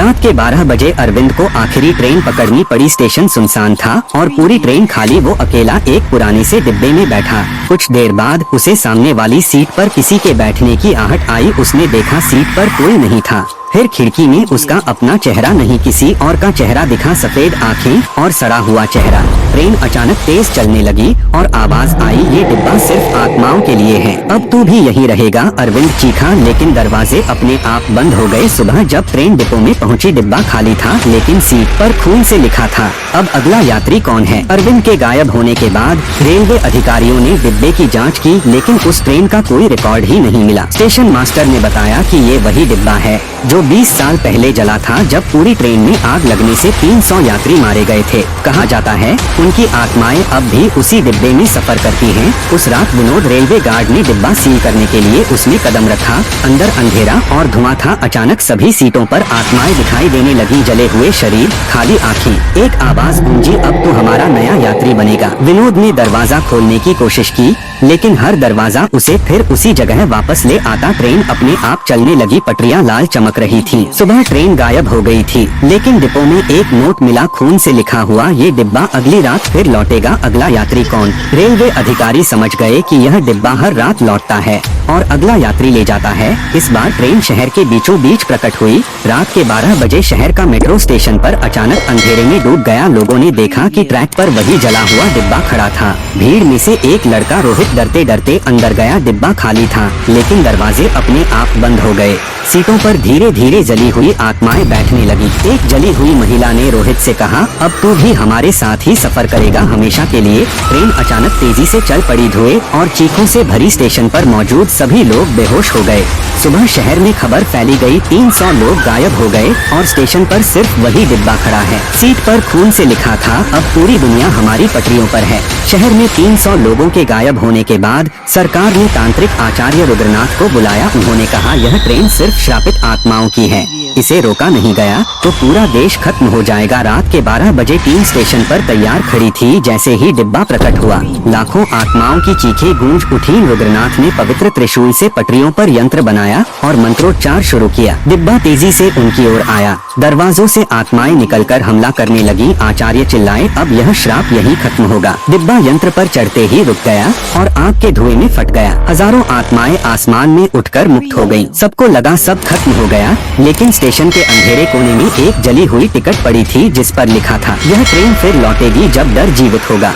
रात के 12 बजे अरविंद को आखिरी ट्रेन पकड़नी पड़ी। स्टेशन सुनसान था और पूरी ट्रेन खाली। वो अकेला एक पुराने से डिब्बे में बैठा। कुछ देर बाद उसे सामने वाली सीट पर किसी के बैठने की आहट आई। उसने देखा सीट पर कोई नहीं था। फिर खिड़की में उसका अपना चेहरा नहीं, किसी और का चेहरा दिखा। सफेद आंखें और सड़ा हुआ चेहरा। ट्रेन अचानक तेज चलने लगी और आवाज आई, ये डिब्बा सिर्फ आत्माओं के लिए है, अब तू भी यहीं रहेगा। अरविंद चीखा, लेकिन दरवाजे अपने आप बंद हो गए। सुबह जब ट्रेन डिपो में पहुंची, डिब्बा खाली था, लेकिन सीट पर खून से लिखा था, अब अगला यात्री कौन है। अरविंद के गायब होने के बाद रेलवे अधिकारियों ने डिब्बे की जाँच की, लेकिन उस ट्रेन का कोई रिकॉर्ड ही नहीं मिला। स्टेशन मास्टर ने बताया कि ये वही डिब्बा है जो 20 साल पहले जला था, जब पूरी ट्रेन में आग लगने से 300 यात्री मारे गए थे। कहा जाता है उनकी आत्माएं अब भी उसी डिब्बे में सफर करती हैं। उस रात विनोद रेलवे गार्ड ने डिब्बा सील करने के लिए उसमें कदम रखा। अंदर अंधेरा और धुआं था। अचानक सभी सीटों पर आत्माएं दिखाई देने लगी, जले हुए शरीर, खाली आँखें। एक आवाज गूंजी, अब तो हमारा नया यात्री बनेगा। विनोद ने दरवाजा खोलने की कोशिश की, लेकिन हर दरवाजा उसे फिर उसी जगह वापस ले आता। ट्रेन अपने आप चलने लगी, पटरियां लाल चमक रही थी। सुबह ट्रेन गायब हो गई थी, लेकिन डिपो में एक नोट मिला, खून से लिखा हुआ, ये डिब्बा अगली रात फिर लौटेगा, अगला यात्री कौन। रेलवे अधिकारी समझ गए कि यह डिब्बा हर रात लौटता है और अगला यात्री ले जाता है। इस बार ट्रेन शहर के बीचों बीच प्रकट हुई। रात के 12 बजे शहर का मेट्रो स्टेशन पर अचानक अंधेरे में डूब गया। लोगों ने देखा कि ट्रैक पर वही जला हुआ डिब्बा खड़ा था। भीड़ में से एक लड़का रोहित डरते डरते अंदर गया। डिब्बा खाली था, लेकिन दरवाजे अपने आप बंद हो गए। सीटों पर धीरे धीरे जली हुई आत्माएं बैठने लगी। एक जली हुई महिला ने रोहित से कहा, अब तू भी हमारे साथ ही सफर करेगा हमेशा के लिए। ट्रेन अचानक तेजी से चल पड़ी। धुएं और चीखों से भरी स्टेशन पर मौजूद सभी लोग बेहोश हो गए। सुबह शहर में खबर फैली गई, 300 लोग गायब हो गए और स्टेशन पर सिर्फ वही डिब्बा खड़ा है। सीट पर खून से लिखा था, अब पूरी दुनिया हमारी पटरियों पर है। शहर में 300 लोगों के गायब होने के बाद सरकार ने तांत्रिक आचार्य रुद्रनाथ को बुलाया। उन्होंने कहा, यह ट्रेन सिर्फ श्रापित आत्माओं की है, इसे रोका नहीं गया तो पूरा देश खत्म हो जाएगा। रात के 12 बजे टीम स्टेशन पर तैयार खड़ी थी। जैसे ही डिब्बा प्रकट हुआ, लाखों आत्माओं की चीखें गूंज उठी। रुद्रनाथ ने पवित्र त्रिशूल से पटरियों पर यंत्र बनाया और मंत्रोच्चार शुरू किया। डिब्बा तेजी से उनकी ओर आया। दरवाजों से आत्माएं निकलकर हमला करने लगी। आचार्य चिल्लाए, अब यह श्राप यहीं खत्म होगा। डिब्बा यंत्र पर चढ़ते ही रुक गया और आग के धुएं में फट गया। हजारों आत्माएं आसमान में उठकर मुक्त हो गईं। सबको लगा सब खत्म हो गया, लेकिन स्टेशन के अंधेरे कोने में एक जली हुई टिकट पड़ी थी, जिस पर लिखा था, यह ट्रेन फिर लौटेगी जब डर जीवित होगा।